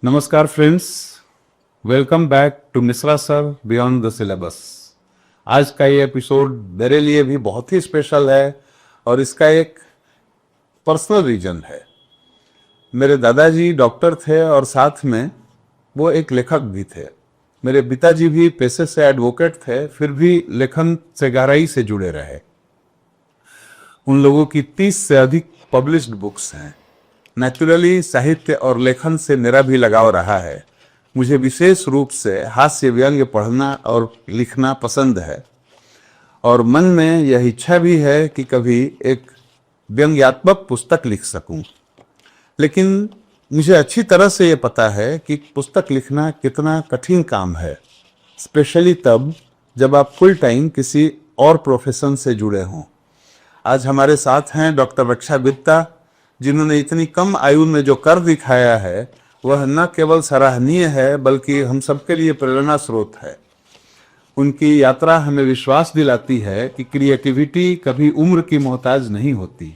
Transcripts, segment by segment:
नमस्कार friends, welcome back to Mishra sir beyond the syllabus. आज का ये एपिसोड मेरे लिए भी बहुत ही स्पेशल है और इसका एक पर्सनल रीजन है। मेरे दादाजी डॉक्टर थे और साथ में वो एक लेखक भी थे। मेरे पिताजी भी पेशे से एडवोकेट थे, फिर भी लेखन से गहराई से जुड़े रहे। उन लोगों की 30 से अधिक पब्लिश्ड बुक्स हैं। नेचुरली साहित्य और लेखन से मेरा भी लगाव रहा है। मुझे विशेष रूप से हास्य व्यंग्य पढ़ना और लिखना पसंद है और मन में यह इच्छा भी है कि कभी एक व्यंग्यात्मक पुस्तक लिख सकूं। लेकिन मुझे अच्छी तरह से ये पता है कि पुस्तक लिखना कितना कठिन काम है, स्पेशली तब जब आप फुल टाइम किसी और प्रोफेशन से जुड़े हों। आज हमारे साथ हैं डॉक्टर रक्षा गुप्ता, जिन्होंने इतनी कम आयु में जो कर दिखाया है वह न केवल सराहनीय है बल्कि हम सबके लिए प्रेरणा स्रोत है। उनकी यात्रा हमें विश्वास दिलाती है कि क्रिएटिविटी कभी उम्र की मोहताज नहीं होती।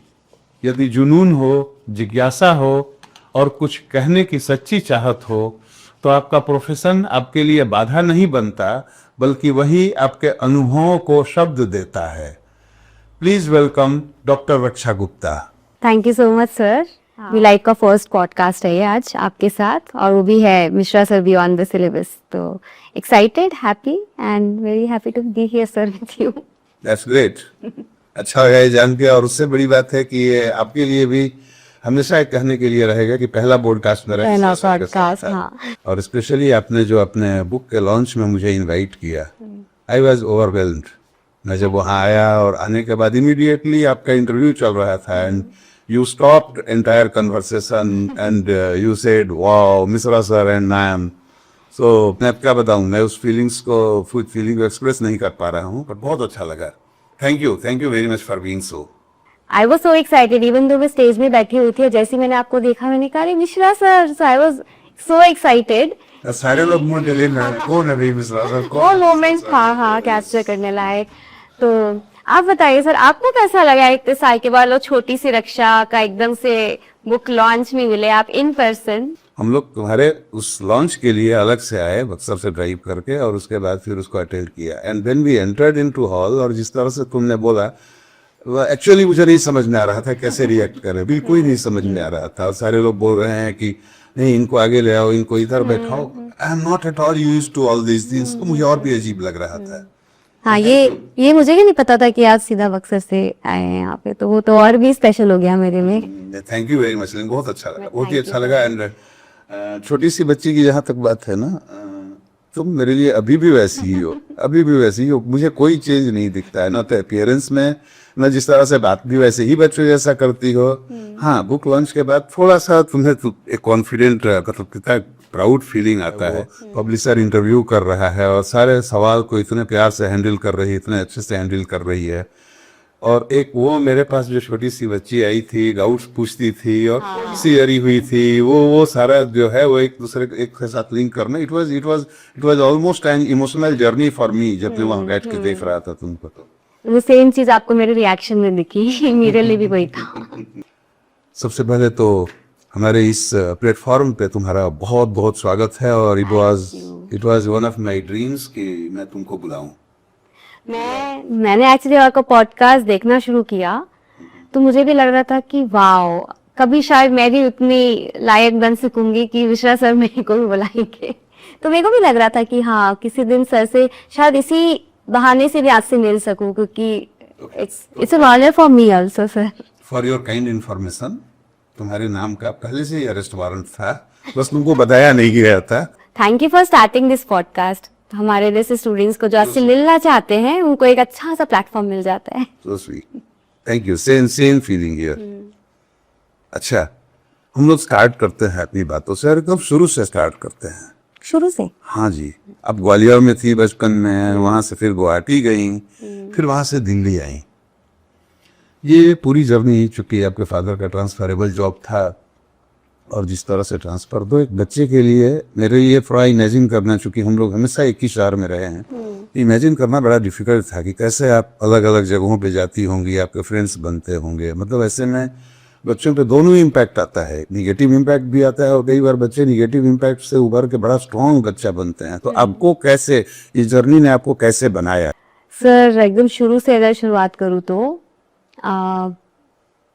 यदि जुनून हो, जिज्ञासा हो और कुछ कहने की सच्ची चाहत हो तो आपका प्रोफेशन आपके लिए बाधा नहीं बनता, बल्कि वही आपके अनुभवों को शब्द देता है। Please welcome doctor Raksha Gupta. Thank you so much sir. Life का फर्स्ट पॉडकास्ट है ये आज आपके साथ, और वो भी है Mishra sir beyond the syllabus. तो excited, happy and very happy to be here sir with you. That's great. अच्छा लगा ये जान के, और उससे बड़ी बात है कि ये आपके लिए भी हमेशा एक कहने के लिए रहेगा कि पहला पॉडकास्ट मेरा पहला पॉडकास्ट। हाँ, और स्पेशली आपने जो अपने बुक के लॉन्च में मुझे इनवाइट किया, आई वाज ओवरवेल्म्ड। मैं जब वहाँ आया और आने के बाद इमीडिएटली आपका इंटरव्यू चल रहा था and you stopped entire conversation and you said wow Misra sir and I am so मैं अब क्या बताऊं, मैं उस फीलिंग्स को एक्सप्रेस नहीं कर पा रहा हूं, पर बहुत अच्छा लगा। Thank you very much for being so. I was so excited even though मैं स्टेज में बैठी हुई थी, जैसे ही मैंने आपको देखा मैंने कहा अरे Mishra sir, so I was so excited. सारे लोग मुझे लेना कौन है भाई मिश्रा सर, वो मोमेंट था हाँ कैप्चर करने लायक। तो आप बताइए सर, आपको कैसा लगा इतने साल के बाद छोटी सी रक्षा का एकदम से बुक लॉन्च में मिले आप इन पर्सन? हम लोग तुम्हारे उस लॉन्च के लिए अलग से आए बक्सर से ड्राइव करके, और उसके बाद फिर उसको अटेंड किया and then we entered into hall. और जिस तरह से तुमने बोला वो एक्चुअली मुझे नहीं समझ में आ रहा था कैसे रिएक्ट करें, बिल्कुल ही नहीं समझ में आ रहा था। और सारे लोग बोल रहे हैं कि नहीं इनको आगे ले आओ, इनको इधर बैठाओ। I am not at all used to all this things. तो मुझे और भी अजीब लग रहा था। हाँ, ये मुझे भी नहीं पता था कि आप सीधा बक्सर से आए हैं यहाँ पे, तो वो तो और भी स्पेशल हो गया मेरे में। थैंक यू वेरी मच, बहुत अच्छा लगा, बहुत ही अच्छा लगा। एंड छोटी सी बच्ची की जहाँ तक बात है ना, तुम मेरे लिए अभी भी वैसी ही हो, अभी भी वैसी ही हो। मुझे कोई चेंज नहीं दिखता है, ना तो अपीयरेंस में, ना जिस तरह से बात भी वैसे ही बच्चों जैसा करती हो। हाँ, बुक लॉन्च के बाद थोड़ा सा तुम्हें एक कॉन्फिडेंट, मतलब कितना प्राउड फीलिंग आता है। पब्लिशर इंटरव्यू कर रहा है और सारे सवाल को इतने प्यार से हैंडल कर रही है, इतने अच्छे से हैंडल कर रही है। और एक वो मेरे पास जो छोटी सी बच्ची आई थी, डाउट्स पूछती थी और सी अरी हुई थी, वो सारा जो है वो एक दूसरे एक के साथ लिंक करना, it was almost an emotional journey for me जब मैं वहाँ बैठ के देख रहा था तुमको। तो वो सेम चीज आपको मेरे रिएक्शन में दिखी, मेरे लिए भी वही था। सबसे पहले तो हमारे इस प्लेटफॉर्म पे तुम्हारा बहुत बहुत स्वागत है, और it was one of my dreams कि मैं तुमको बुलाऊं। मैंने एक्चुअली आपका पॉडकास्ट देखना शुरू किया तो मुझे भी लग रहा था कि वाओ, कभी शायद मैं भी उतनी लायक बन सकूंगी कि मिश्रा सर मेरे को भी बुलाएंगे। तो मेरे को भी लग रहा था कि हाँ, किसी दिन सर से शायद इसी बहाने से भी आपसे मिल सकूं, क्योंकि it's a honour for me also sir. For your kind information, तुम्हारे नाम का पहले से ही अरेस्ट वारंट था, बस तुमको बताया नहीं गया था। Thank you for starting this podcast. हमारे जैसे स्टूडेंट्स को जो आपसे मिलना चाहते हैं उनको एक अच्छा सा प्लेटफॉर्म मिल जाता है। So sweet. Thank you. Same feeling here. अच्छा, हम लोग स्टार्ट करते हैं अपनी बातों से, और कब शुरू से स्टार्ट करते हैं? शुरू से? हाँ जी। अब ग्वालियर में थी बचपन में, वहां से फिर गुवाहाटी गई, फिर वहां से दिल्ली आई। ये पूरी जर्नी, चूंकि आपके फादर का ट्रांसफरेबल जॉब था और जिस तरह से ट्रांसफर, दो एक बच्चे के लिए मेरे लिए थोड़ा इमेजिन करना, चूंकि हम लोग हमेशा एक ही शहर में रहे हैं, इमेजिन करना बड़ा डिफिकल्ट था कि कैसे आप अलग अलग जगहों पे जाती होंगी, आपके फ्रेंड्स बनते होंगे। मतलब ऐसे में बच्चों पे दोनों इम्पैक्ट आता है, निगेटिव इम्पैक्ट भी आता है और कई बार बच्चे निगेटिव इम्पैक्ट से उभर के बड़ा स्ट्रॉन्ग बच्चा बनते हैं। तो आपको कैसे, इस जर्नी ने आपको कैसे बनाया? सर एकदम शुरू से अगर शुरुआत करूँ तो आ,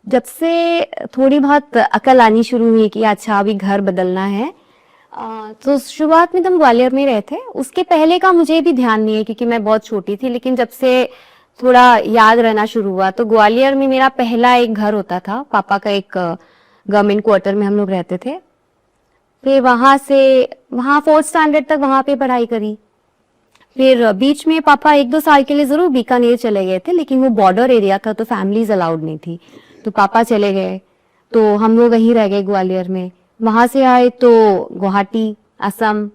जब से थोड़ी बहुत अकल आनी शुरू हुई कि अच्छा अभी घर बदलना है, तो शुरुआत में तो हम ग्वालियर में रहे थे। उसके पहले का मुझे भी ध्यान नहीं है क्योंकि मैं बहुत छोटी थी, लेकिन जब से थोड़ा याद रहना शुरू हुआ तो ग्वालियर में मेरा पहला एक घर होता था, पापा का एक गवर्नमेंट क्वार्टर में हम लोग रहते थे। फिर वहाँ 4th स्टैंडर्ड तक वहाँ पे पढ़ाई करी। फिर बीच में पापा 1-2 साल के लिए जरूर बीकानेर चले गए थे, लेकिन वो बॉर्डर एरिया था तो फैमिलीज अलाउड नहीं थी, तो पापा चले गए तो हम लोग वहीं रह गए ग्वालियर में। वहां से आए तो गुवाहाटी, असम,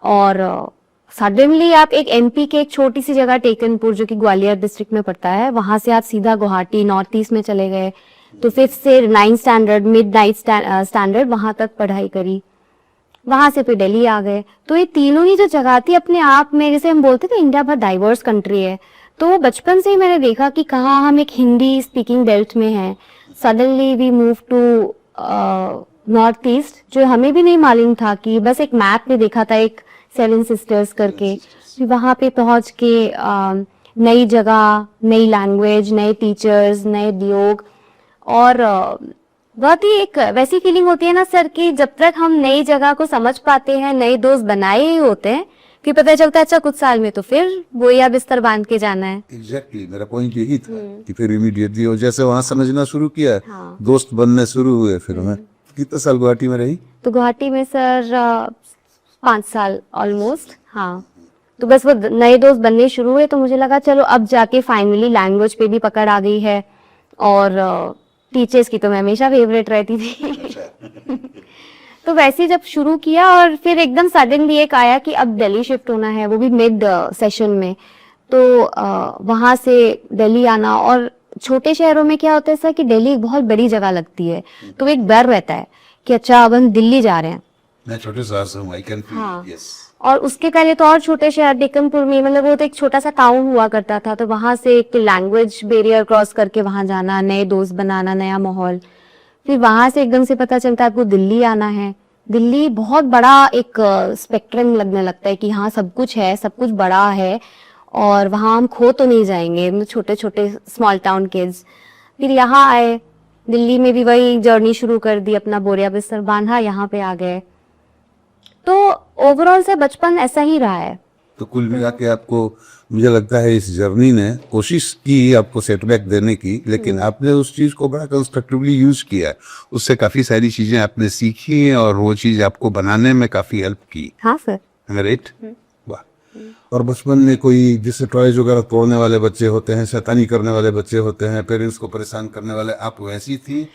और सडनली आप एक एमपी के एक छोटी सी जगह टेकनपुर जो कि ग्वालियर डिस्ट्रिक्ट में पड़ता है, वहां से आप सीधा गुवाहाटी नॉर्थ ईस्ट में चले गए। तो 5th से 9th standard mid night standard वहां तक पढ़ाई करी। वहां से फिर दिल्ली आ गए। तो ये तीनों ही जो जगह थी अपने आप में, जैसे हम बोलते थे इंडिया बहुत डाइवर्स कंट्री है, तो बचपन से ही मैंने देखा कि कहाँ हम एक हिंदी स्पीकिंग बेल्ट में हैं, suddenly we move to north east, जो हमें भी नहीं मालूम था, कि बस एक मैप में देखा था एक 7 सिस्टर्स करके। फिर वहां पे पहुंच के नई जगह, नई लैंग्वेज, नए टीचर्स, नए लोग, और बहुत ही एक वैसी फीलिंग होती है ना सर कि जब तक हम नई जगह को समझ पाते हैं, नए दोस्त बनाए ही होते हैं, फिर पता चलता है अच्छा कुछ साल में तो फिर बोया बिस्तर बांध के जाना है। एग्जैक्टली मेरा पॉइंट यही था कि फिर इमीडिएटली और जैसे वहां समझना शुरू किया, हाँ। दोस्त बनने शुरू हुए। फिर मैं कितने साल गुवाहाटी में रही? तो गुवाहाटी में सर 5 साल ऑलमोस्ट। हाँ, तो बस वो नए दोस्त बनने शुरू हुए तो मुझे लगा चलो अब जाके फाइनली लैंग्वेज पे भी पकड़ आ गई है, और टीचर्स की तो मैं हमेशा फेवरेट रहती थी। तो वैसे जब शुरू किया और फिर एकदम सडनली एक आया कि अब दिल्ली शिफ्ट होना है, वो भी मिड सेशन में, तो वहां से दिल्ली आना। और छोटे शहरों में क्या होता है सर कि दिल्ली एक बहुत बड़ी जगह लगती है, तो एक डर रहता है कि अच्छा अब हम दिल्ली जा रहे हैं। मैं छोटे शहर से हूँ, आई कैन हाँ। फील। यस। और उसके पहले तो और छोटे शहर टेकनपुर में, मतलब वो तो एक छोटा सा टाउन हुआ करता था, तो वहां से एक लैंग्वेज बैरियर क्रॉस करके वहां जाना, नए दोस्त बनाना, नया माहौल। फिर वहां से एकदम से पता चलता है आपको दिल्ली आना है। दिल्ली बहुत बड़ा एक स्पेक्ट्रम लगने लगता है कि हाँ सब कुछ है, सब कुछ बड़ा है, और वहां हम खो तो नहीं जाएंगे, छोटे छोटे स्मॉल टाउन किड्स। फिर यहाँ आए, दिल्ली में भी वही जर्नी शुरू कर दी, अपना बोरिया बिस्तर बांधा, यहाँ पे आ गए। तो ओवरऑल से बचपन ऐसा ही रहा है। तो कुल मिला के आपको, मुझे लगता है इस जर्नी ने कोशिश की आपको सेटबैक देने की, लेकिन आपने उस चीज को बड़ा कंस्ट्रक्टिवली यूज किया, उससे काफी सारी चीजें आपने सीखी और वो चीज आपको बनाने में काफी हेल्प की। हाँ सर। राइट। वाह। और बचपन में कोई जिससे टॉयज वगैरह तोड़ने वाले बच्चे होते हैं, शैतानी करने वाले बच्चे होते हैं, पेरेंट्स को परेशान करने वाले, आप वैसी थी?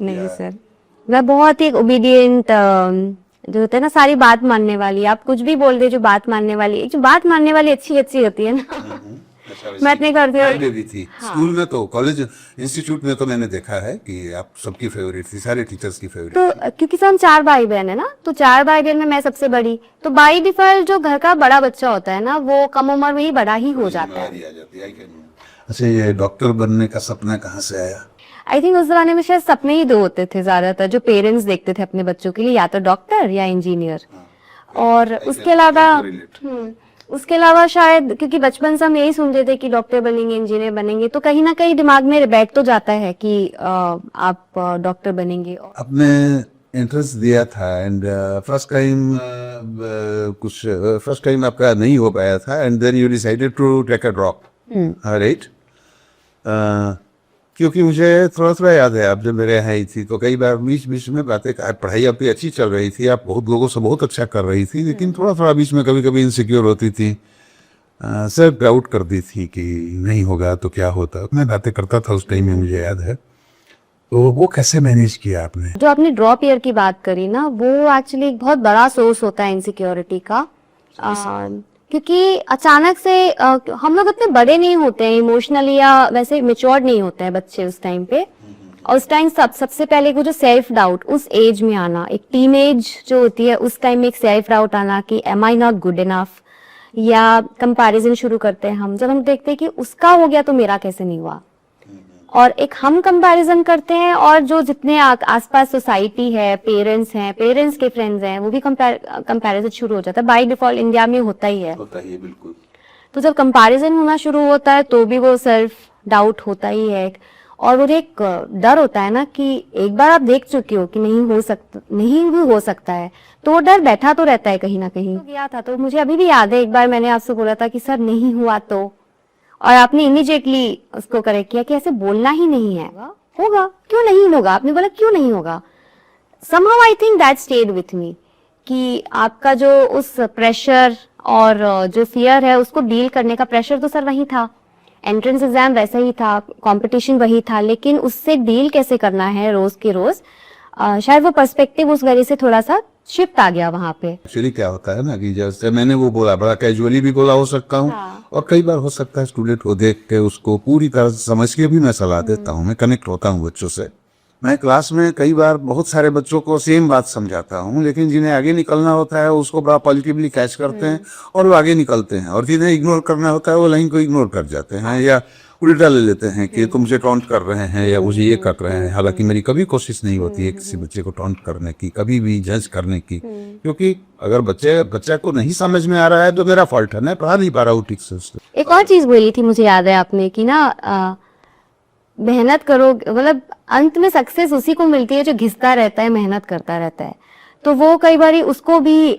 नहीं सर, मैं बहुत ही ओबीडियंट, जो होता है ना सारी बात मानने वाली, आप कुछ भी बोल दे जो बात मानने वाली, एक जो बात मानने वाली अच्छी अच्छी होती है ना। मैं इतनी करती हूँ। भी थी स्कूल में तो, कॉलेज इंस्टीट्यूट में तो मैंने देखा है कि आप सबकी फेवरेट थी, सारे टीचर्स की फेवरेट। तो क्योंकि हम 4 भाई बहन है ना, तो 4 भाई बहन में मैं सबसे बड़ी, तो बाई डिफॉल्ट जो घर का बड़ा बच्चा होता है ना, वो कम उम्र में ही बड़ा ही हो जाता है। अच्छा, ये डॉक्टर बनने का सपना कहाँ से आया? आई थिंक उस जमाने में शायद सपने ही 2 होते थे ज्यादातर जो पेरेंट्स देखते थे अपने बच्चों के लिए, या तो डॉक्टर या इंजीनियर। और उसके अलावा शायद क्योंकि बचपन से हम यही सुनते थे कि डॉक्टर बनेंगे, इंजीनियर बनेंगे, तो कहीं ना कहीं दिमाग में बैठ तो जाता है कि आप डॉक्टर बनेंगे। आपने इंटरेस्ट दिया था एंड फर्स्ट टाइम आपका नहीं हो पाया था, and then you decided to take a drop, right? क्योंकि मुझे थोड़ा थोड़ा याद है, आप जब मेरे यहाँ आई थी तो कई बार बीच बीच में बातें, पढ़ाई आपकी अच्छी चल रही थी, आप बहुत लोगों से बहुत अच्छा कर रही थी, लेकिन थोड़ा थोड़ा बीच में कभी कभी इनसिक्योर होती थी, सेल्फ डाउट करती थी कि नहीं होगा तो क्या होता। मैं बातें करता था उस टाइम में, मुझे याद है। तो वो कैसे मैनेज किया आपने? जो आपने ड्रॉप ईयर की बात करी ना, वो एक्चुअली एक बहुत बड़ा सोर्स होता है इनसिक्योरिटी का, क्योंकि अचानक से हम लोग इतने बड़े नहीं होते हैं इमोशनली, या वैसे मेच्योर्ड नहीं होते हैं बच्चे उस टाइम पे। और उस टाइम सबसे पहले वो जो सेल्फ डाउट उस एज में आना, एक टीनेज जो होती है उस टाइम में एक सेल्फ डाउट आना कि am I not good enough, या कंपैरिजन शुरू करते हैं हम, जब हम देखते हैं कि उसका हो गया तो मेरा कैसे नहीं हुआ। और एक हम कंपैरिजन करते हैं, और जो जितने आसपास सोसाइटी है, पेरेंट्स हैं, पेरेंट्स के फ्रेंड्स हैं, वो भी कंपैरिजन शुरू हो जाता है। बाय डिफॉल्ट इंडिया में होता ही है। बिल्कुल। तो जब कंपैरिजन होना शुरू होता है तो भी वो सेल्फ डाउट होता ही है, और वो एक डर होता है ना कि एक बार आप देख चुके हो कि नहीं भी हो सकता है, तो वो डर बैठा तो रहता है कहीं ना कहीं। तो गया था, तो मुझे अभी भी याद है एक बार मैंने आपसे बोला था कि सर नहीं हुआ तो, और आपने इमीडिएटली उसको करेक्ट किया कि ऐसे बोलना ही नहीं है, होगा, क्यों नहीं होगा, आपने बोला क्यों नहीं होगा। somehow I think that stayed with me कि आपका जो उस प्रेशर और जो फियर है उसको डील करने का प्रेशर तो सर वही था, एंट्रेंस एग्जाम वैसा ही था, कंपटीशन वही था, लेकिन उससे डील कैसे करना है रोज के रोज, शायद वो पर्सपेक्टिव उस वजह से थोड़ा सा शिफ्ट आ गया वहां पे। एक्चुअली क्या होता है ना कि जैसे मैंने वो बोला, बड़ा कैजुअली भी बोला हो सकता हूँ, हाँ। और कई बार हो सकता है स्टूडेंट को देख के उसको पूरी तरह से समझ के भी मैं सलाह देता हूँ, मैं कनेक्ट होता हूँ बच्चों से। मैं क्लास में कई बार बहुत सारे बच्चों को सेम बात समझाता हूँ, लेकिन जिन्हें आगे निकलना होता है उसको बड़ा पॉजिटिवली कैच करते हैं और वो आगे निकलते हैं, और जिन्हें इग्नोर करना होता है वो लाइन को इग्नोर कर जाते हैं या उल्टा ले लेते हैं कि तुमसे टॉन्ट कर रहे हैं या मुझे ये कर रहे हैं। हालांकि मेरी कभी कोशिश नहीं होती है किसी बच्चे को टॉन्ट करने की, कभी भी जज करने की, क्योंकि अगर बच्चा को नहीं समझ में आ रहा है तो मेरा फॉल्ट है, मैं पढ़ा नहीं पा रहा हूँ ठीक से उसको। एक और चीज बोली थी मुझे याद है आपने कि ना मेहनत करो, मतलब अंत में सक्सेस उसी को मिलती है जो घिसता रहता है, मेहनत करता रहता है। तो वो कई बार उसको भी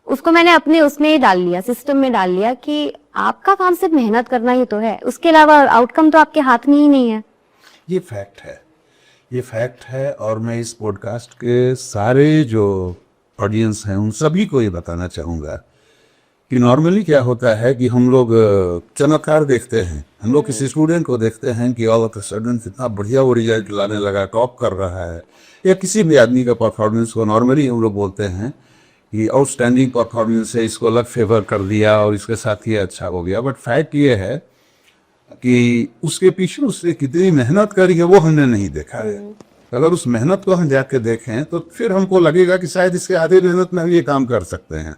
उसको मैंने अपने उसमें डाल लिया, सिस्टम में डाल लिया कि आपका काम सिर्फ मेहनत करना ही तो है, उसके अलावा आउटकम तो आपके हाथ में ही नहीं है। ये फैक्ट है, ये फैक्ट है, और मैं इस पॉडकास्ट के सारे जो ऑडियंस हैं उन सभी को ये बताना चाहूँगा कि नॉर्मली क्या होता है कि हम लोग चमत्कार देखते हैं, हम लोग किसी स्टूडेंट को देखते हैं कि ऑल ऑफ अ सडन इतना बढ़िया वो रिजल्ट लाने लगा, टॉप कर रहा है, या किसी भी आदमी का परफॉर्मेंस को नॉर्मली हम लोग बोलते हैं कि आउटस्टैंडिंग परफॉर्मेंस है, इसको अलग फेवर कर दिया और इसके साथ ये अच्छा हो गया। बट फैक्ट ये है कि उसके पीछे उसने कितनी मेहनत करी है वो हमने नहीं देखा है। अगर उस मेहनत को हम जाके देखें तो फिर हमको लगेगा कि शायद इसके आधे मेहनत में हम ये काम कर सकते हैं।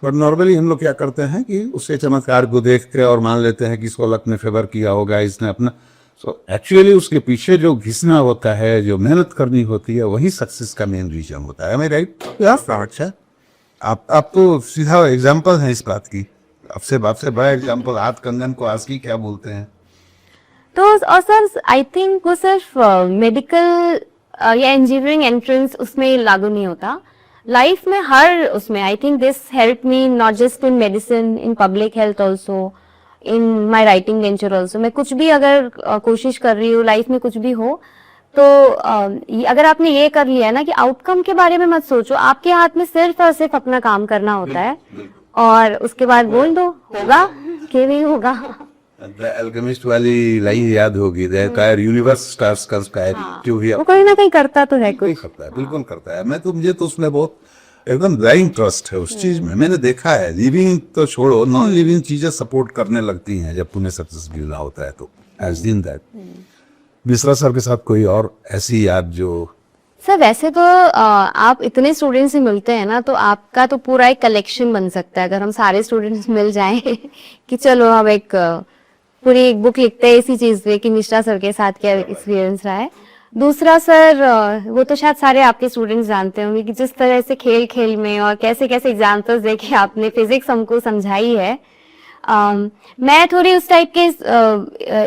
बट नॉर्मली हम लोग क्या करते हैं कि उसके चमत्कार को देख के और मान लेते हैं कि इसको लक ने फेवर किया होगा, इसने अपना। सो एक्चुअली उसके पीछे जो घिसना होता है, जो मेहनत करनी होती है, वही सक्सेस का मेन रीजन होता है। राइट? अच्छा, आप तो सीधा एग्जाम्पल है इस बात की, आपसे बड़ा एग्जाम्पल हाथ कंगन को आज की क्या बोलते हैं। तो और सर आई थिंक वो सिर्फ मेडिकल या इंजीनियरिंग एंट्रेंस उसमें लागू नहीं होता, लाइफ में हर उसमें। I think this help me not just in medicine, in public health also, in my writing venture also. मैं कुछ भी अगर कोशिश कर रही हूँ लाइफ में, कुछ भी हो, तो अगर आपने ये कर लिया है ना कि आउटकम के बारे में मत सोचो, आपके हाथ में सिर्फ और सिर्फ अपना काम करना होता है, और उसके बाद बोल दो होगा कि नहीं होगा। द अल्केमिस्ट वाली लाइन याद होगी, यूनिवर्स स्टार्स का स्काई, जो भी वो कोई ना कहीं करता तो है कुछ। करता है, बिल्कुल करता है। मुझे तो उसमें बहुत एकदम ब्लाइंड ट्रस्ट है उस चीज में। मैंने देखा है, लिविंग तो छोड़ो, नॉन लिविंग चीजें सपोर्ट करने लगती हैं जब तुम्हें सक्सेस मिलना होता है। तो as seen that. Mishra sir के साथ कोई और ऐसी याद जो? सर वैसे तो आप इतने स्टूडेंट्स से मिलते हैं ना, तो आपका तो पूरा एक कलेक्शन बन सकता है अगर हम सारे स्टूडेंट्स मिल जाएं कि चलो हम एक पूरी एक बुक लिखते हैं इसी चीज पे कि मिश्रा सर के साथ क्या एक्सपीरियंस रहा है। दूसरा सर, वो तो शायद सारे आपके स्टूडेंट्स जानते होंगे कि जिस तरह से खेल खेल में और कैसे कैसे एग्जाम्पल्स देके आपने फिजिक्स हमको समझाई है। मैं थोड़ी उस टाइप के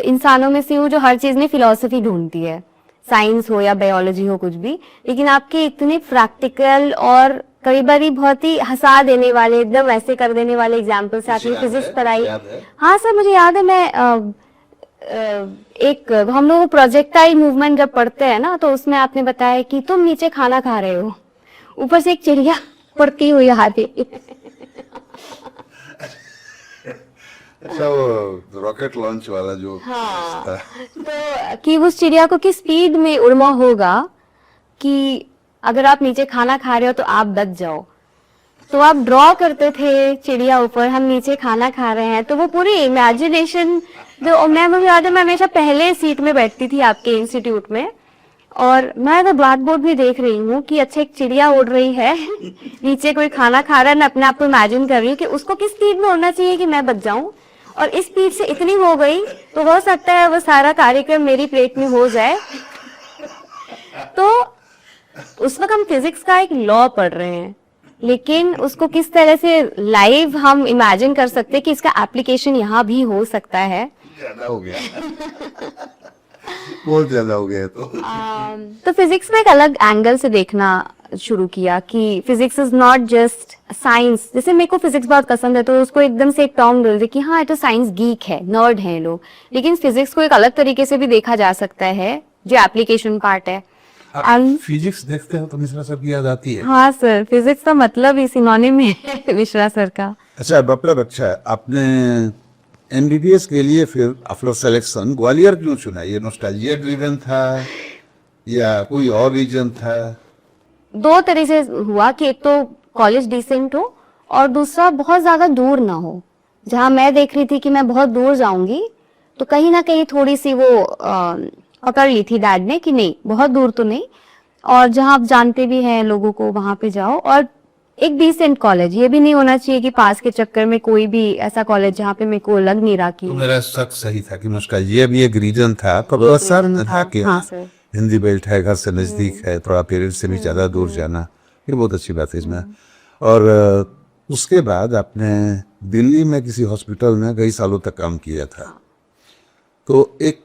इंसानों में से हूँ जो हर चीज में फिलॉसफी ढूंढती है, साइंस हो या बायोलॉजी हो कुछ भी, लेकिन आपके इतने प्रैक्टिकल और कई बार बहुत ही हंसा देने वाले, एकदम वैसे कर देने वाले एग्जाम्पल से आपने फिजिक्स पढ़ाई। हाँ सर मुझे याद है, मैं एक हम लोग प्रोजेक्टाइल मूवमेंट जब पढ़ते हैं ना, तो उसमें आपने बताया कि तुम नीचे खाना खा रहे हो, ऊपर से एक चिड़िया उड़ती हुई आ रही। अच्छा, वो रॉकेट लॉन्च वाला जो। हाँ, तो कि उस चिड़िया को किस स्पीड में उड़ना होगा कि अगर आप नीचे खाना खा रहे हो तो आप बच जाओ। तो आप ड्रॉ करते थे चिड़िया ऊपर, हम नीचे खाना खा रहे हैं, तो वो पूरी इमेजिनेशन जो मैं मुझे याद है, मैं हमेशा पहले सीट में बैठती थी आपके इंस्टीट्यूट में, और मैं तो ब्लैक बोर्ड भी देख रही हूँ कि अच्छा एक चिड़िया उड़ रही है नीचे कोई खाना खा रहा है, मैं अपने आप को इमेजिन कर रही हूँ कि उसको किस स्पीड में उड़ना चाहिए कि मैं बच जाऊं, और इस स्पीड से इतनी हो गई तो हो सकता है वो सारा कार्यक्रम मेरी प्लेट में हो जाए। तो उस वक्त हम फिजिक्स का एक लॉ पढ़ रहे हैं, लेकिन उसको किस तरह से लाइव हम इमेजिन कर सकते हैं कि इसका एप्लीकेशन यहाँ भी हो सकता है। ज्यादा हो गया बहुत ज्यादा हो गया तो फिजिक्स में एक अलग एंगल से देखना शुरू किया कि physics is not just science. जैसे मेरे को फिजिक्स बहुत पसंद है तो उसको एकदम से एक टर्म बोल दे कि हाँ ये तो साइंस गीक है, नर्ड है लोग, लेकिन फिजिक्स को एक अलग तरीके से भी देखा जा सकता है जो एप्लीकेशन पार्ट है। फिजिक्स देखते हो तो मिश्रा सर की याद आती है। हाँ सर, फिजिक्स का मतलब ही सिनोनिम है मिश्रा सर का। अच्छा डॉक्टर, अच्छा आपने एमबीबीएस के लिए फिर आफ्टर सिलेक्शन ग्वालियर क्यों चुना? ये नॉस्टैल्जिया ड्रिवन था या कोई और रीजन था? दो तरह से हुआ कि एक तो कॉलेज डिसेंट हो और दूसरा बहुत ज्यादा दूर ना हो। जहां मैं देख रही थी कि मैं बहुत दूर जाऊंगी तो कहीं ना कहीं थोड़ी सी वो पकड़ ली थी डैड ने कि नहीं बहुत दूर तो नहीं, और जहां आप जानते भी हैं लोगों को वहां पे जाओ, और एक डिसेंट कॉलेज। ये भी नहीं होना चाहिए कि पास के चक्कर में कोई भी ऐसा कॉलेज जहाँ पे मेरे को लग नहीं रहा कि तो मेरा शक सही था कि नॉस्टैल्जिया भी एक रीजन था, पर असर था कि हाँ सर, हिंदी बेल्ट है, घर से नजदीक है, थोड़ा पेरेंट्स से भी ज्यादा दूर जाना, ये बहुत अच्छी बात है इसमें। और उसके बाद आपने दिल्ली में किसी हॉस्पिटल में कई सालों तक काम किया था। तो एक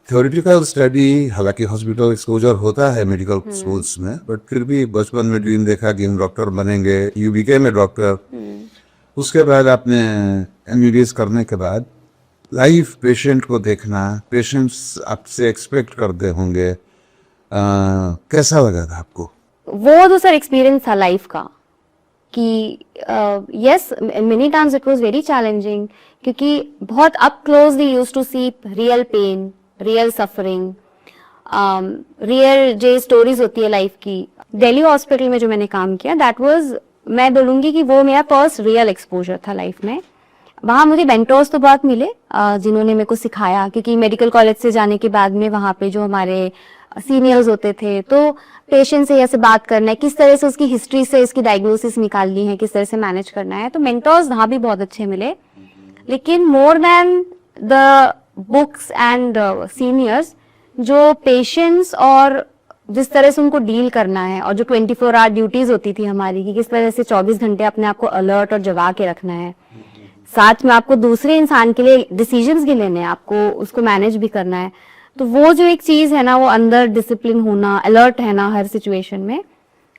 थ्योरेटिकल स्टडी, हालांकि हॉस्पिटल एक्सपोजर होता है मेडिकल स्कूल्स में, बट फिर भी बचपन में ड्रीम देखा कि हम डॉक्टर बनेंगे, यू बिकेम ए डॉक्टर। उसके बाद आपने एमबीबीएस करने के बाद लाइफ पेशेंट को देखना, पेशेंट्स आपसे एक्सपेक्ट करते होंगे, कैसा लगा था आपको? वो तो सर एक्सपीरियंस था लाइफ का कि yes many times it was very challenging, क्योंकि बहुत up closely used to see real pain, real suffering, real जो स्टोरीज होती है लाइफ की। दिल्ली हॉस्पिटल में जो मैंने काम किया दैट वाज, मैं बोलूंगी कि वो मेरा फर्स्ट रियल एक्सपोजर था लाइफ में। वहाँ मुझे मेंटोर्स तो बहुत मिले जिन्होंने मेरे को सिखाया, क्योंकि मेडिकल कॉलेज से जाने के बाद में वहाँ पे जो हमारे सीनियर्स होते थे तो पेशेंट से ऐसे बात करना है, किस तरह से उसकी हिस्ट्री से इसकी डायग्नोसिस निकालनी है, किस तरह से मैनेज करना है, तो मेंटोर्स वहाँ भी बहुत अच्छे मिले। लेकिन more than the books and seniors, जो पेशेंट्स और जिस तरह से उनको डील करना है, और जो 24 आवर ड्यूटीज होती थी हमारी कि किस तरह से 24 घंटे अपने आप को अलर्ट और जगा के रखना है, साथ में आपको दूसरे इंसान के लिए डिसीजंस भी लेने हैं, आपको उसको मैनेज भी करना है। तो वो जो एक चीज है ना, वो अंदर डिसिप्लिन होना, अलर्ट है ना हर सिचुएशन में,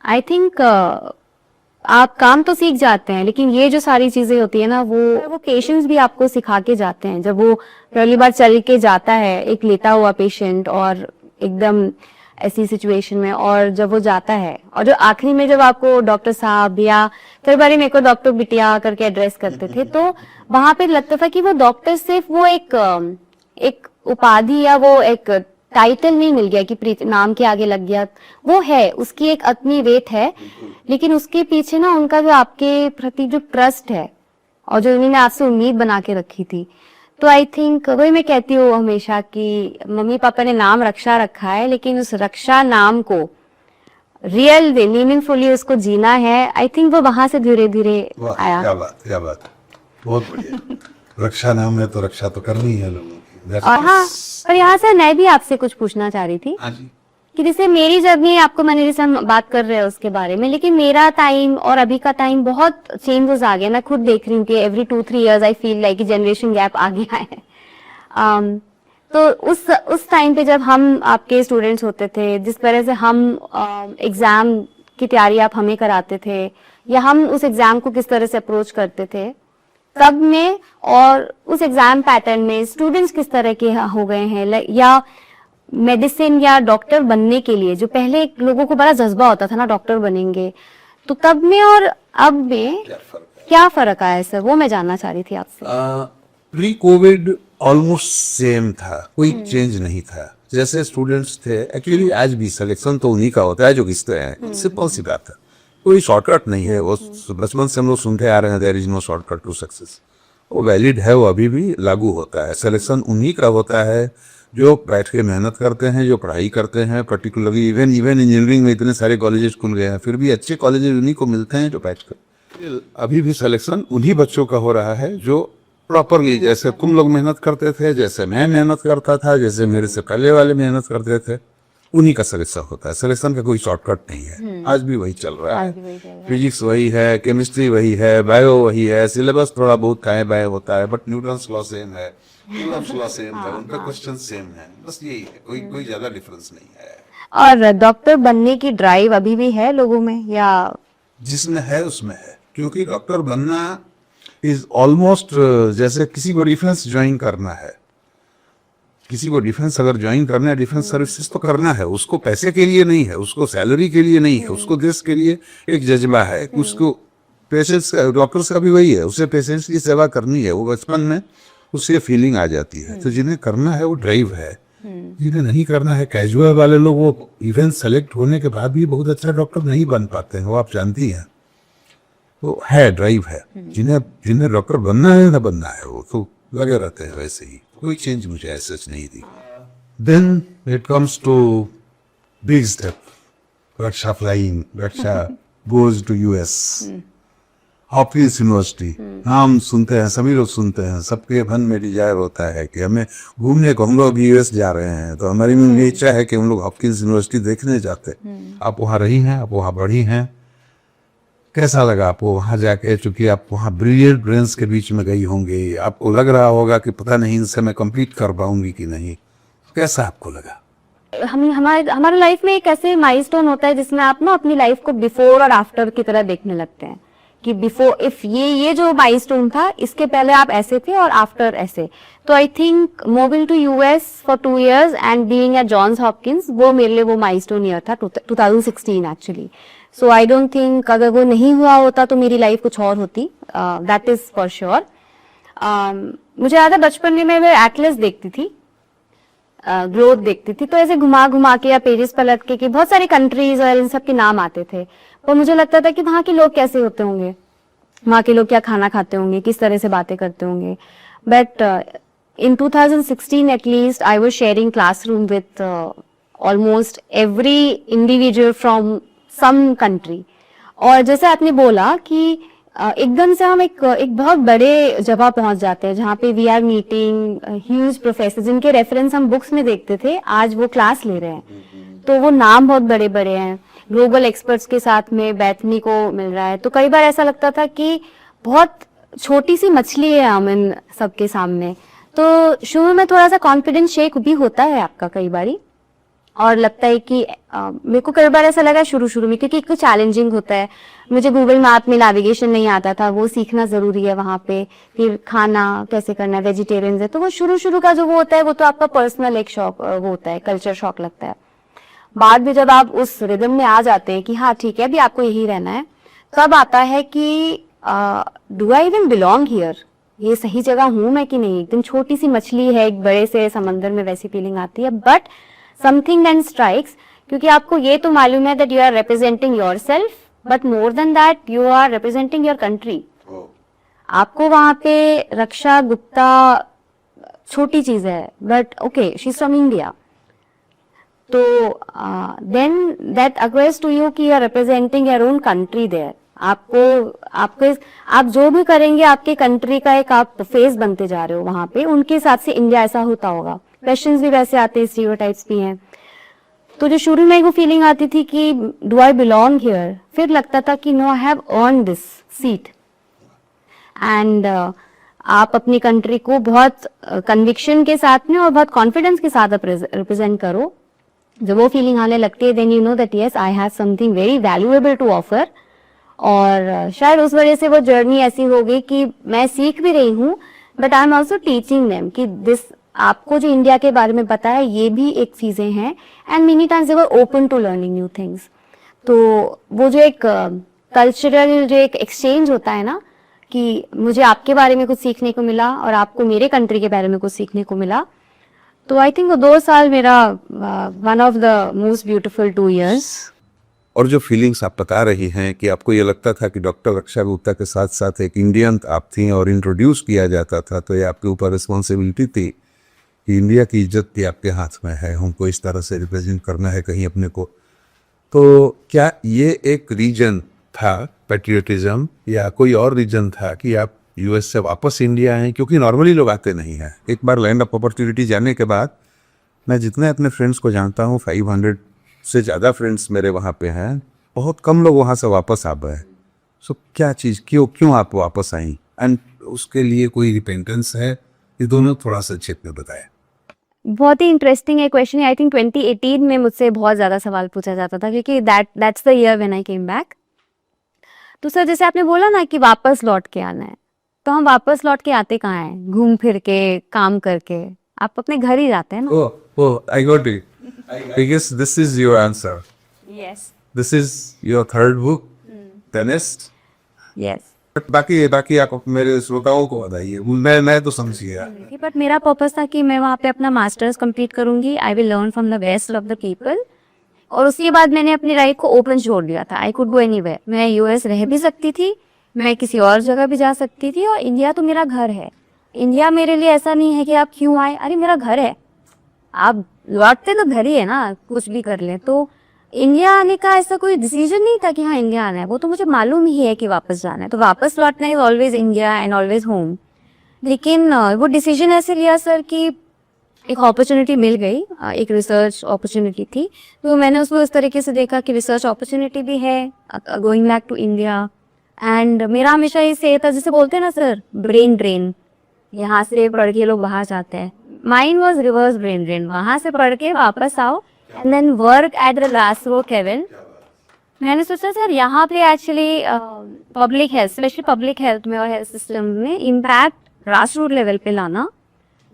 आई थिंक आप काम तो सीख जाते हैं, लेकिन ये जो सारी चीजें होती है ना, वो पेशेंस भी आपको सिखा के जाते हैं। जब वो पहली बार चल के जाता है एक लेटा हुआ पेशेंट और एकदम ऐसी सिचुएशन में, और जब वो जाता है, और जो आखिरी में जब आपको डॉक्टर साहब या कई बार मेरे को डॉक्टर बिटिया करके एड्रेस करते थे, तो वहां पे लगता था कि वो डॉक्टर सिर्फ वो एक उपाधि या वो एक टाइटल नहीं मिल गया कि नाम के आगे लग गया, वो है उसकी एक अपनी वेट है, लेकिन उसके पीछे ना उनका जो आपके प्रति जो ट्रस्ट है और जो उन्होंने आपसे उम्मीद बना के रखी थी। तो आई थिंक वही मैं कहती हूँ हमेशा कि मम्मी पापा ने नाम रक्षा रखा है, लेकिन उस रक्षा नाम को रियल मीनिंगफुली उसको जीना है। आई थिंक वो वहां से धीरे धीरे आया। क्या बात, बहुत बढ़िया। रक्षा नाम है तो रक्षा तो करनी है लोगों की। और हाँ, और यहाँ से मैं भी आपसे कुछ पूछना चाह रही थी कि जैसे मेरी जर्नी, आपको मैंने जैसे हम बात कर रहे हैं उसके बारे में, लेकिन मेरा टाइम और अभी का टाइम बहुत चेंजेस आ गया। मैं खुद देख रही हूँ कि every 2-3 years I feel like generation gap आ गया है। तो उस टाइम पे जब हम आपके स्टूडेंट्स होते थे, जिस तरह से हम एग्जाम की तैयारी आप हमें कराते थे, या हम उस एग्जाम को किस तरह से अप्रोच करते थे तब में, और उस एग्जाम पैटर्न में स्टूडेंट्स किस तरह के हो गए हैं, या मेडिसिन या डॉक्टर बनने के लिए जो पहले लोगों को बड़ा जज्बा होता था ना डॉक्टर बनेंगे, तो तब में और अब में क्या फर्क आया सर, वो मैं जानना चाह रही थी आपसे। प्री कोविड ऑलमोस्ट सेम था, कोई चेंज नहीं था। जैसे स्टूडेंट्स थे, एक्चुअली आज भी सिलेक्शन तो उन्हीं का होता है जो घिसते हैं, सिंपल सी बात है, कोई शॉर्टकट नहीं है। वो बचपन से हम लोग सुनते आ रहे हैं, there is no shortcut to success. वो वैलिड है, वो अभी भी लागू होता है। सिलेक्शन उन्हीं का होता है जो बैठ के मेहनत करते हैं, जो पढ़ाई करते हैं। पर्टिकुलरली इवन इंजीनियरिंग में इतने सारे कॉलेजेस खुल गए हैं, फिर भी अच्छे कॉलेजेस उन्हीं को मिलते हैं जो बैठ कर। अभी भी सिलेक्शन उन्हीं बच्चों का हो रहा है जो प्रॉपरली, जैसे तुम लोग मेहनत करते थे, जैसे मैं मेहनत करता था, जैसे मेरे से पहले वाले मेहनत करते थे, उन्हीं का सिलेक्शन होता है। सिलेक्शन का कोई शॉर्टकट नहीं है। आज भी वही चल रहा आज है। भी वही चल रहा है। फिजिक्स वही है, केमिस्ट्री वही है, बायो वही है, सिलेबस थोड़ा बहुत काय बाय होता है, बट न्यूटन्स लॉ सेम है, कूलम्ब्स लॉ सेम है, उनका क्वेश्चन सेम है, बस यही है, कोई ज्यादा डिफरेंस नहीं है। और डॉक्टर बनने की ड्राइव अभी भी है लोगों में, या जिसमें है उसमें है, क्योंकि डॉक्टर बनना इज ऑलमोस्ट जैसे किसी को डिफेंस ज्वाइन करना है। किसी को डिफेंस अगर ज्वाइन करना है, डिफेंस सर्विसेज तो करना है, उसको पैसे के लिए नहीं है, उसको सैलरी के लिए नहीं है, उसको देश के लिए एक जज्बा है, उसको पेशेंट्स, डॉक्टर्स का भी वही है, उसे पेशेंट्स की सेवा करनी है, वो बचपन में उससे फीलिंग आ जाती है। तो जिन्हें करना है वो ड्राइव है, जिन्हें नहीं करना है, कैजुअल वाले लोग वो इवन सेलेक्ट होने के बाद भी बहुत अच्छा डॉक्टर नहीं बन पाते हैं, वो आप जानती हैं। तो है, ड्राइव है। जिन्हें जिन्हें डॉक्टर बनना है ना बनना है, वो तो लगे रहते हैं वैसे ही, कोई चेंज मुझे ऐसे नहीं दी। Then it comes to big step. Raksha flying, Raksha goes to US, Hopkins university, नाम सुनते हैं, सभी लोग सुनते हैं, सबके मन में डिजायर होता है कि हमें घूमने को, हम लोग यूएस जा रहे हैं, तो हमारी भी इच्छा है कि हम लोग हॉपकिंस यूनिवर्सिटी देखने जाते। आप वहाँ रही हैं, आप वहाँ बढ़ी हैं, कैसा लगा आपको वहां जाके? चूंकि आप वहां ब्रिलियंट ब्रेन्स के बीच में गई होंगी, आपको लग रहा होगा कि पता नहीं इनसे मैं कंप्लीट कर पाऊंगी कि नहीं, कैसा आपको लगा? हम हमारे लाइफ में एक ऐसे माइलस्टोन होता है जिसमें आप ना अपनी लाइफ को बिफोर और आफ्टर की तरह देखने लगते हैं कि बिफोर, इफ ये जो माइलस्टोन था, इसके पहले आप ऐसे थे और आफ्टर ऐसे। तो I think moving to US for 2 years and being at Johns Hopkins, वो मेरे लिए वो माइलस्टोन ईयर था, 2016 actually. So I don't think अगर वो नहीं हुआ होता तो मेरी लाइफ कुछ और होती, दैट इज फॉर श्योर। मुझे याद है बचपन में मैं एटलस देखती थी, ग्रोथ देखती थी, तो ऐसे घुमा घुमा के या पेजेस पलट के बहुत सारी कंट्रीज और इन सब के नाम आते थे, और मुझे लगता था कि वहाँ के लोग कैसे होते होंगे, वहाँ के लोग क्या खाना खाते होंगे, किस तरह से बातें करते होंगे। But in 2016 at least I was sharing classroom with almost every individual from some country. और जैसे आपने बोला कि एकदम से हम एक बहुत बड़े जगह पहुंच जाते हैं जहाँ पे we are meeting huge professor जिनके रेफरेंस हम बुक्स में देखते थे, आज वो क्लास ले रहे हैं, तो वो नाम बहुत बड़े बड़े हैं, ग्लोबल एक्सपर्ट्स के साथ में बैठने को मिल रहा है। तो कई बार ऐसा लगता था कि बहुत छोटी सी मछली है हम इन सबके सामने। तो शुरू में थोड़ा सा कॉन्फिडेंस शेक भी होता है आपका कई बारी, और लगता है कि मेरे को कई बार ऐसा लगा शुरू में, क्योंकि एक तो चैलेंजिंग होता है, मुझे गूगल मैप में नेविगेशन नहीं आता था, वो सीखना जरूरी है वहां पे, फिर खाना कैसे करना है, वेजिटेरियन है, तो वो शुरू का जो वो होता है वो तो आपका पर्सनल एक शॉक वो होता है, कल्चर शॉक लगता है। बाद में जब आप उस रिदम में आ जाते हैं कि हाँ ठीक है अभी आपको यही रहना है, तब आता है कि do I even belong here, ये सही जगह हूं मैं कि नहीं। एकदम छोटी सी मछली है एक बड़े से समंदर में, वैसी फीलिंग आती है। बट समथिंग देन स्ट्राइक्स, क्योंकि आपको ये तो मालूम है that you are representing yourself, but more than that you are representing your country. आपको वहां पे रक्षा गुप्ता छोटी चीज है, but okay she is from India, तो then that acquires to you कि you are representing your own country there. आप जो भी करेंगे आपके कंट्री का एक आप फेस बनते जा रहे हो वहां पे, उनके हिसाब से इंडिया ऐसा होता होगा, क्वेश्चंस भी वैसे आते हैं, स्टीरियोटाइप्स भी हैं। तो जो शुरू में वो फीलिंग आती थी कि डू आई बिलोंग हियर, फिर लगता था कि no I have earn this seat. And आप अपनी कंट्री को बहुत कन्विक्शन के साथ में और बहुत कॉन्फिडेंस के साथ रिप्रेजेंट करो। जब वो फीलिंग आने लगती है, then you know that yes I have something very valuable to offer. और शायद उस वजह से वो जर्नी ऐसी हो गई कि मैं सीख भी रही हूँ, but I am also teaching them कि दिस, आपको जो इंडिया के बारे में पता है ये भी एक चीजें हैं, and many times they were open to learning new things. तो वो जो एक कल्चरल जो एक एक्सचेंज होता है ना, कि मुझे आपके बारे में कुछ सीखने को मिला और आपको मेरे कंट्री के बारे में कुछ सीखने को मिला, तो आई थिंक वो 2 साल मेरा one of the most beautiful 2 years। और जो फीलिंग्स आप बता रही हैं कि आपको ये लगता था कि डॉक्टर रक्षा गुप्ता के साथ साथ एक इंडियन आप थी और इंट्रोड्यूस किया जाता था, तो ये आपके ऊपर रिस्पॉन्सिबिलिटी थी कि इंडिया की इज्जत भी आपके हाथ में है, हमको इस तरह से रिप्रेजेंट करना है कहीं अपने को। तो क्या ये एक रीजन था पैट्रियटिज्म, या कोई और रीजन था कि आप यूएस से वापस इंडिया आए, क्योंकि नॉर्मली लोग आते नहीं हैं। एक बार लैंड ऑफ अपॉर्चुनिटी जाने के बाद मैं जितने अपने फ्रेंड्स को जानता हूँ, 500 से ज़्यादा फ्रेंड्स मेरे वहाँ पे हैं, बहुत कम लोग वहाँ से वापस आ गए। सो क्या चीज़, क्यों आप वापस आई, एंड उसके लिए कोई रिपेंटेंस है? ये दोनों थोड़ा सा क्षेत्र में बताएं। बहुत ही इंटरेस्टिंग है क्वेश्चन। आई थिंक 2018 में मुझसे बहुत ज़्यादा सवाल पूछा जाता था, क्योंकि that's the year when I came back. तो सर, जैसे आपने बोला ना कि वापस लौट के आना है, तो हम वापस लौट के आते कहाँ हैं? घूम फिर के, काम करके। आप अपने घर ही जाते हैं ना। Oh, I got it. I guess this is your answer. Yes, This is your third book, Tennis. Yes. बाकी आप मेरे श्रोताओं को बताइए, मैं तो समझ गया। बट मेरा पर्पस था कि मैं वहाँ पे अपना मास्टर्स कंप्लीट करूंगी। I will learn from the best of the people. और उसके बाद मैंने अपनी लाइफ को ओपन छोड़ दिया था। I could go anywhere. मैं यूएस रह भी सकती थी, मैं किसी और जगह भी जा सकती थी, और इंडिया तो मेरा घर है। इंडिया मेरे लिए ऐसा नहीं है कि आप क्यों आए, अरे मेरा घर है, आप लौटते तो घर ही है ना, कुछ भी कर ले। तो इंडिया आने का ऐसा कोई डिसीजन नहीं था कि हाँ इंडिया आना है, वो तो मुझे मालूम ही है कि वापस जाना है। तो वापस लौटना is always India and always home. लेकिन वो डिसीजन ऐसे लिया सर कि एक अपॉर्चुनिटी मिल गई, एक रिसर्च अपॉर्चुनिटी थी। तो मैंने उसको इस तरीके से देखा कि रिसर्च अपॉर्चुनिटी भी है, going back to India. And मेरा हमेशा ये था, जैसे बोलते हैं ना सर, ब्रेन ड्रेन, यहाँ से पढ़ के लोग बाहर जाते हैं। Mind was reverse brain drain, वहाँ से पढ़ के वापस आओ and then work at the grassroot level. मैंने सोचा सर यहाँ पे actually public health, specially public health में और हेल्थ सिस्टम में इम्पैक्ट ग्रासरूट लेवल पे लाना,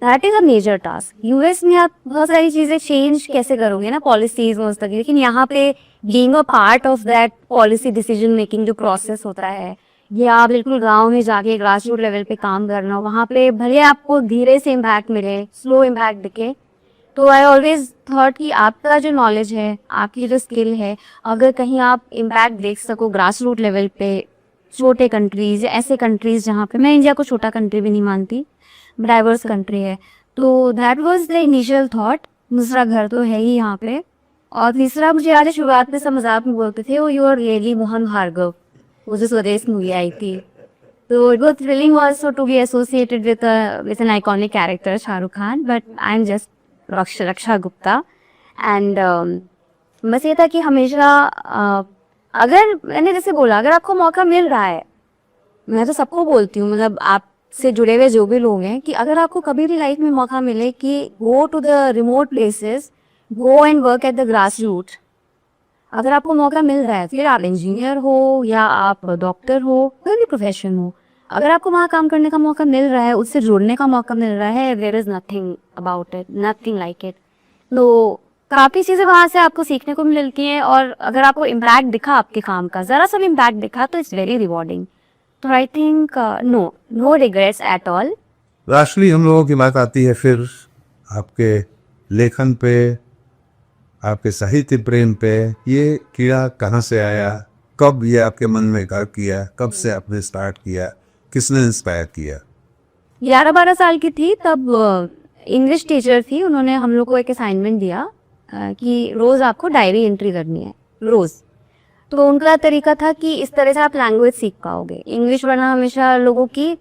that is a major task. US में आप बहुत सारी चीजें चेंज कैसे करोगे ना, पॉलिसीज उस तक, लेकिन यहाँ पे being a part of that policy decision making जो प्रोसेस होता है, ये आप बिल्कुल गांव में जाके ग्रास रूट लेवल पे काम करना, वहाँ पे भले आपको धीरे से इम्पैक्ट मिले, स्लो इम्पैक्ट दिखे। तो आई ऑलवेज थॉट कि आपका जो नॉलेज है, आपकी जो स्किल है, अगर कहीं आप इम्पैक्ट देख सको ग्रास रूट लेवल पे, छोटे कंट्रीज या ऐसे कंट्रीज जहाँ पे, मैं इंडिया को छोटा कंट्री भी नहीं मानती, डाइवर्स कंट्री है, तो that was the initial thought. दूसरा घर तो है ही यहाँ पे। और तीसरा, मुझे याद है शुरुआत में सब मजाक में बोलते थे, वो you are really Mohan Bhargav, वो जो स्वदेश मूवी आई थी। तो it was thrilling also to be associated with an iconic character Shahrukh Khan, but I am just Raksha Gupta. And बस ये था कि हमेशा अगर मैंने जैसे बोला, अगर आपको मौका मिल रहा है, मैं तो सबको बोलती हूँ, मतलब आपसे जुड़े हुए जो भी लोग हैं, कि अगर आपको कभी भी लाइफ में मौका मिले कि go to the remote places, go and work at the grass root. अगर आपको मौका मिल रहा है, फिर आप इंजीनियर हो या आप डॉक्टर हो, कोई भी प्रोफेशन हो, अगर आपको वहाँ काम करने का मौका मिल रहा है, उससे जुड़ने का मौका मिल रहा है, there is nothing about it, nothing like it. तो काफ़ी चीज़ें वहाँ से आपको सीखने को मिलती हैं, और अगर आपको इम्पैक्ट दिखा आपके काम का, ज़रा सा भी इम्पैक्ट दिखा, तो इट्स वेरी रिवॉर्डिंग। तो I think no regrets at all. राष्ट्रीय हम लोगों की बात आती है फिर आपके लेखन पे, आपके साहित्य प्रेम पे। ये कीड़ा कहाँ से आया, कब ये आपके मन में घर किया, कब से आपने स्टार्ट किया, किसने इंस्पायर किया? 11-12 साल की थी तब, इंग्लिश टीचर थी, उन्होंने हम लोग को एक असाइनमेंट दिया कि रोज़ आपको डायरी एंट्री करनी है, रोज़। तो उनका तरीका था कि इस तरह से आप लैंग्वेज सीख पाओगे। इंग्लिश पढ़ना हमेशा लोगों की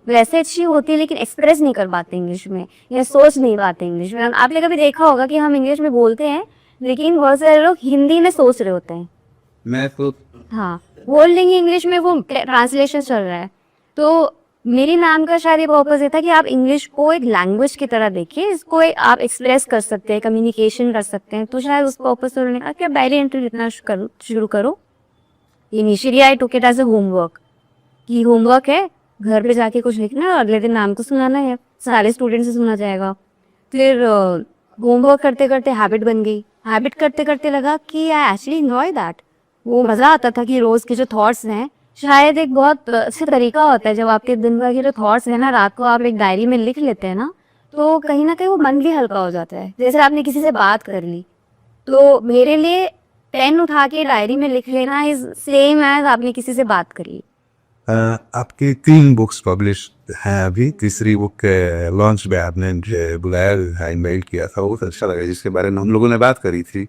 वैसे अच्छी होती है, लेकिन एक्सप्रेस नहीं कर पाते इंग्लिश में, या सोच नहीं पाते इंग्लिश में। आपने कभी देखा होगा कि हम इंग्लिश में बोलते हैं, लेकिन बहुत सारे लोग हिंदी में सोच रहे होते हैं। मैं तो हाँ, बोल लेंगे इंग्लिश में, वो ट्रांसलेशन चल रहा है। तो मेरी मैम का शायद ये पर्पस ये था कि आप इंग्लिश को एक लैंग्वेज की तरह देखिए, इसको आप एक्सप्रेस कर सकते हैं, कम्युनिकेशन कर सकते हैं। तो शायद उस पर्पस से उन्होंने कहा कि आप डायरी एंट्री लिखना शुरू करो। Initially I took it as a homework, कि होमवर्क है, घर पे जाके कुछ लिखना है और अगले दिन मैम को सुनाना है, सारे स्टूडेंट से सुना जाएगा। फिर होमवर्क करते करते हैबिट बन गई। हैबिट करते करते लगा कि आई एक्चुअली एंजॉय दैट। वो मज़ा आता था कि रोज़ के जो थॉट्स हैं, शायद एक बहुत अच्छा तरीका होता है, जब आपके दिन भर के जो थॉट्स हैं ना, रात को आप एक डायरी में लिख लेते हैं ना, तो कहीं ना कहीं वो मन भी हल्का हो जाता है। जैसे आपने किसी से बात कर ली, तो मेरे लिए पेन उठा के डायरी में लिख लेना इज सेम एज आपने किसी से बात करी। आपकी 3 बुक्स पब्लिश हैं अभी, तीसरी बुक लॉन्च में आपने मुझे बुलाया, इनवाइट किया था, बहुत अच्छा लगा, जिसके बारे में हम लोगों ने बात करी थी।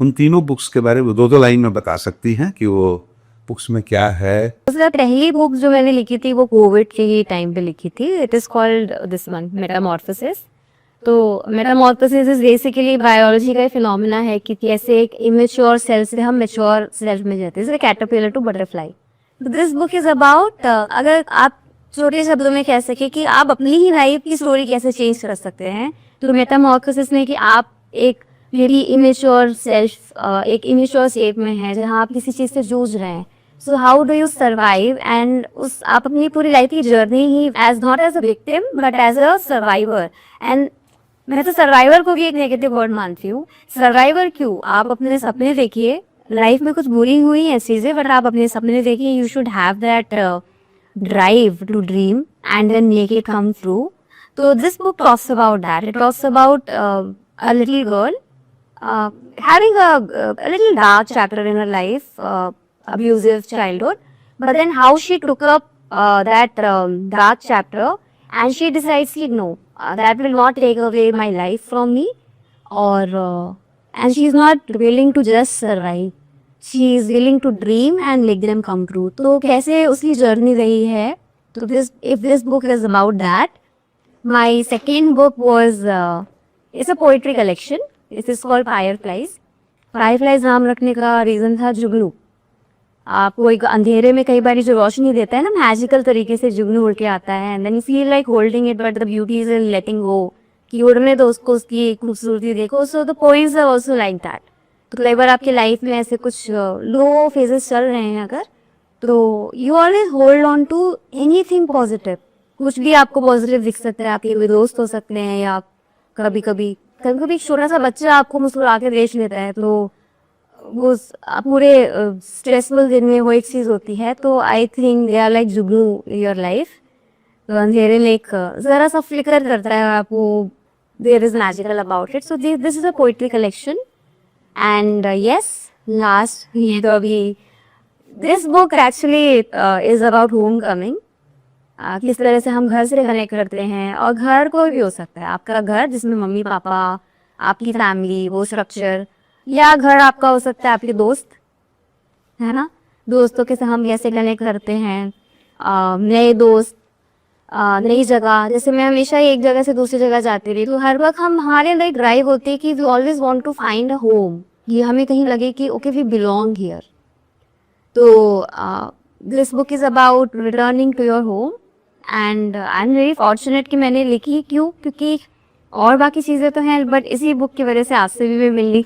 उन तीनों बुक्स के बारे में 2-2 लाइन में बता सकती हैं कि वो बुक्स में क्या है? सबसे पहली बुक जो मैंने लिखी थी वो कोविड के ही टाइम पे लिखी थी. It is called this one, Metamorphosis. तो मेटामॉर्फोसिस इज बेसिकली बायोलॉजी का फिनोमेना है कि कैसे एक इमेच्योर सेल से हम मैच्योर सेल में जाते हैं, जैसे caterpillar to butterfly. This book is about, अगर आप छोटे शब्दों में कह सके कि आप अपनी ही लाइफ की स्टोरी कैसे चेंज कर सकते हैं, तो मेटामॉर्फोसिस में कि आप एक वेरी इमेच्योर सेल्फ, एक इमेच्योर स्टेट में है जहाँ आप किसी चीज़ से जूझ रहे हैं. So how do you survive, and उस आप अपनी पूरी लाइफ की जर्नी ही as not as a victim but as a survivor. And मैं तो सर्वाइवर को भी एक नेगेटिव वर्ड मानती हूँ. सर्वाइवर क्यों? आप अपने सपने देखिए, लाइफ में कुछ बुरी हुई है चीज़ें, बट आप अपने सपने देखिए. You should have that drive to dream and then make it come true. So this book talks about that. It talks about a little girl having a little dark chapter in her life, abusive childhood, but then how she took up that dark chapter and she decides कि no, that will not take away my life from me, or and she is not willing to just survive. She is willing to dream and make them come true. तो कैसे उसकी journey रही है. तो this book is about that. My second book was it's a poetry collection. It is called Fireflies. Fireflies नाम रखने का reason था जुगनू. आपको एक अंधेरे में कई बार जो रोशनी देता है ना, मैजिकल तरीके से जुगनू उड़ के आता है, and then you feel like holding it, but the beauty is in letting go, कि उड़ने दो उसको, उसकी खूबसूरती देखो. So the poems are also like that. तो कई बार आपकी लाइफ में ऐसे कुछ लो फेजेस चल रहे हैं अगर, तो you always hold on to anything positive. कुछ भी आपको पॉजिटिव दिख सकता है, आपके कोई दोस्त हो सकते हैं, या कभी कभी कभी छोटा सा बच्चा आपको मुस्कुरा के देख लेता है, तो वो पूरे स्ट्रेसफुल दिन में वो एक चीज़ होती है. तो I think they are like जुगनू योर लाइफ. तो अंधेरे में एक ज़रा सा फ्लिकर करता है आपको, there is magical about it. So this is a poetry collection. And yes, last ये तो अभी this book actually is about home coming. किस तरह से हम घर से कनेक्ट करते हैं, और घर कोई भी हो सकता है, आपका घर जिसमें मम्मी पापा, आपकी फैमिली, वो स्ट्रक्चर, या घर आपका हो सकता है आपके दोस्त, है ना. दोस्तों के साथ हम कैसे कनेक्ट करते हैं, नए दोस्त, नई जगह. जैसे मैं हमेशा एक जगह से दूसरी जगह जाती रही, तो हर वक्त हमारे अंदर एक ड्राइव होती है कि we always want to find a home, ये हमें कहीं लगे कि ओके वी बिलोंग हियर. तो this book is about returning to your home, and I am very fortunate कि मैंने लिखी. क्यों? क्योंकि और बाकी चीज़ें तो हैं, बट इसी बुक की वजह से आज से भी मिल ली.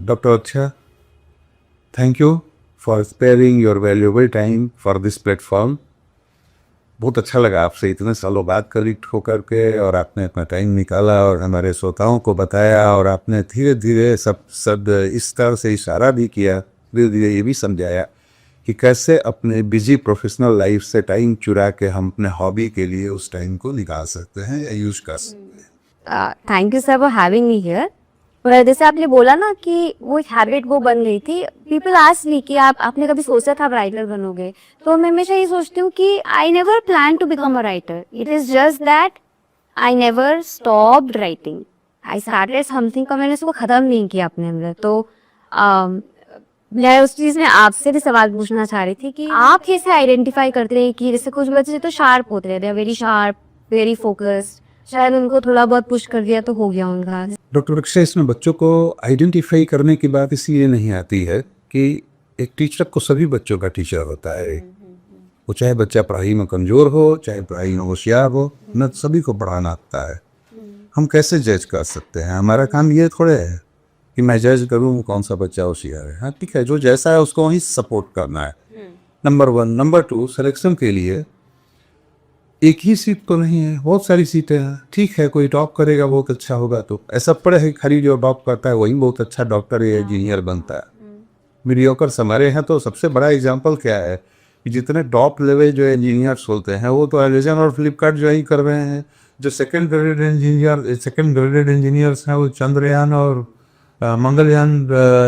Dr. Akshay, thank you for sparing your valuable time for this platform. बहुत अच्छा लगा आपसे इतने सालों बाद कनेक्ट होकर के, और आपने अपना टाइम निकाला और हमारे श्रोताओं को बताया, और आपने धीरे धीरे सब इस तरह से इशारा भी किया, धीरे धीरे ये भी समझाया कि कैसे अपने बिजी प्रोफेशनल लाइफ से टाइम चुरा के हम अपने हॉबी के लिए उस टाइम को निकाल सकते हैं या यूज कर सकते हैं. Thank you sir for having me here. पर जैसे आपने बोला ना कि वो एक हैबिट वो बन गई थी. पीपल आस्क मी कि आपने कभी सोचा था आप राइटर बनोगे? तो मैं हमेशा ये सोचती हूँ कि I never plan to become a writer. It is just that I never stopped writing. I started something का मैंने उसको खत्म नहीं किया अपने अंदर. तो मैं उस चीज में आपसे भी सवाल पूछना चाह रही थी कि आप कैसे आइडेंटिफाई करते हैं कि जैसे कुछ बच्चे तो शार्प होते हैं, they are very sharp, very focused, शायद उनको थोड़ा बहुत पुश कर दिया तो हो गया उनका. डॉक्टर अक्षय, इसमें बच्चों को आइडेंटिफाई करने की बात इसलिए नहीं आती है कि एक टीचर को सभी बच्चों का टीचर होता है. वो चाहे बच्चा पढ़ाई में कमज़ोर हो, चाहे पढ़ाई में होशियार हो, न सभी को पढ़ाना आता है. हम कैसे जज कर सकते हैं? हमारा काम ये थोड़े है कि मैं जज करूँ कौन सा बच्चा होशियार है. हाँ ठीक है, जो जैसा है उसको वहीं सपोर्ट करना है, नंबर 1. नंबर 2, सिलेक्शन के लिए एक ही सीट तो नहीं है, बहुत सारी सीटें हैं. ठीक है, कोई टॉप करेगा बहुत अच्छा होगा, तो ऐसा पड़े है खरी जो टॉप करता है वही बहुत अच्छा डॉक्टर या इंजीनियर बनता है. मीडियोकर हमारे यहाँ तो सबसे बड़ा एग्जांपल क्या है कि जितने टॉप लेवल जो इंजीनियर्स होते हैं वो तो अमेजन और फ्लिपकार्ट जो ही कर रहे हैं. जो सेकंड ग्रेडेड इंजीनियर्स हैं वो चंद्रयान और मंगलयान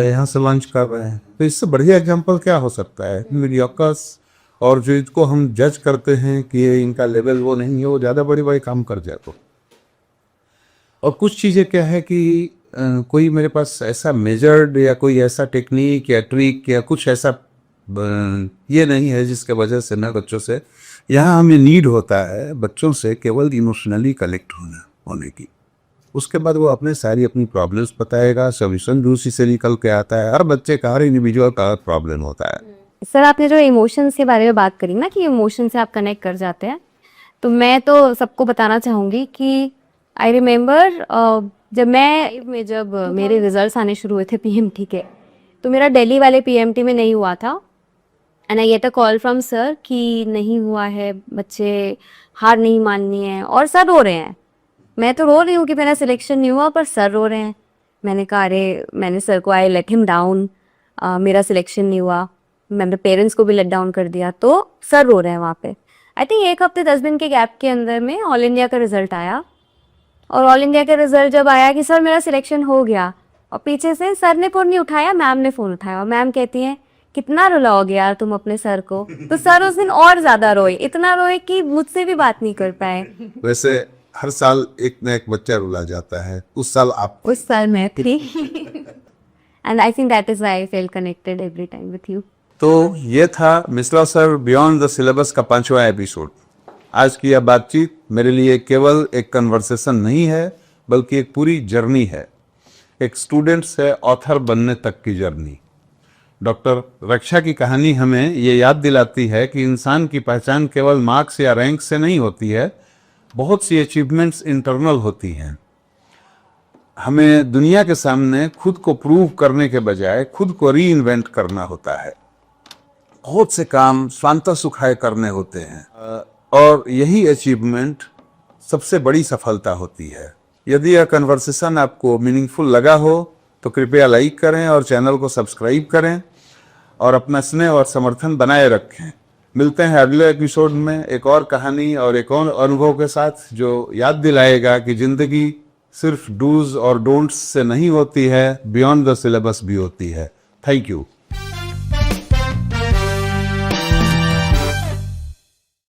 यहाँ से लॉन्च कर रहे हैं. तो इससे बढ़िया एग्जांपल क्या हो सकता है? मीडियोकर्स, और जो इसको हम जज करते हैं कि इनका लेवल वो नहीं है, वो ज़्यादा बड़े काम कर जाए. तो और कुछ चीज़ें क्या है कि कोई मेरे पास ऐसा मेजर्ड या कोई ऐसा टेक्निक या ट्रिक या कुछ ऐसा ये नहीं है जिसके वजह से ना बच्चों से, यहाँ हमें नीड होता है बच्चों से केवल इमोशनली कनेक्ट होने की। उसके बाद वो अपनी प्रॉब्लम्स बताएगा, सोल्यूशन भी उसी से निकल के आता है। हर बच्चे का, हर इंडिविजुअल का हर प्रॉब्लम होता है। सर आपने जो इमोशंस के बारे में बात करी ना कि इमोशन से आप कनेक्ट कर जाते हैं, तो मैं तो सबको बताना चाहूँगी कि आई रिमेम्बर जब मेरे रिजल्ट्स आने शुरू हुए थे पीएमटी के, तो मेरा दिल्ली वाले पीएमटी में नहीं हुआ था। And I get a call from sir कि नहीं हुआ है, बच्चे हार नहीं माननी है, और सर रो रहे हैं। मैं तो रो रही हूँ कि मेरा सिलेक्शन नहीं हुआ, पर सर रो रहे हैं। मैंने कहा अरे, मैंने सर को आई लेट हिम डाउन, मेरा सिलेक्शन नहीं हुआ, मैंने पेरेंट्स को भी लेट डाउन कर दिया, तो सर रो रहे हैं वहाँ पे। आई थिंक 1 हफ्ते 10 दिन के गैप के अंदर में ऑल इंडिया का रिजल्ट आया, और ऑल इंडिया का रिजल्ट जब आया कि सर मेरा सिलेक्शन हो गया, और पीछे से सर ने फ़ोन नहीं उठाया, मैम ने फ़ोन उठाया, और मैम कहती हैं कितना रुलाओगे यार तुम अपने सर को। तो सर उस दिन और ज़्यादा रोए, इतना रोए कि मुझसे भी बात नहीं कर पाए। वैसे हर साल एक ना एक बच्चा रुला जाता है, उस साल आप उस साल मैं थी। And I think that is why I feel connected every time with you. तो ये था Mishra sir beyond the syllabus का 5वां एपिसोड। आज की यह बातचीत मेरे लिए केवल एक कन्वर्सेशन नहीं है, बल्कि एक पूरी जर्नी है, एक स्टूडेंट से ऑथर बनने तक की जर्नी। डॉक्टर रक्षा की कहानी हमें ये याद दिलाती है कि इंसान की पहचान केवल मार्क्स या रैंक से नहीं होती है, बहुत सी अचीवमेंट्स इंटरनल होती हैं। हमें दुनिया के सामने खुद को प्रूव करने के बजाय खुद को री इन्वेंट करना होता है। बहुत से काम स्वांतः सुखाए करने होते हैं, और यही अचीवमेंट सबसे बड़ी सफलता होती है। यदि यह कन्वर्सेशन आपको मीनिंगफुल लगा हो तो कृपया लाइक करें और चैनल को सब्सक्राइब करें, और अपना स्नेह और समर्थन बनाए रखें। मिलते हैं अगले एपिसोड में एक और कहानी और एक और अनुभव के साथ, जो याद दिलाएगा कि जिंदगी सिर्फ डूज और डोंट्स से नहीं होती है, बियॉन्ड द सिलेबस भी होती है। Thank you.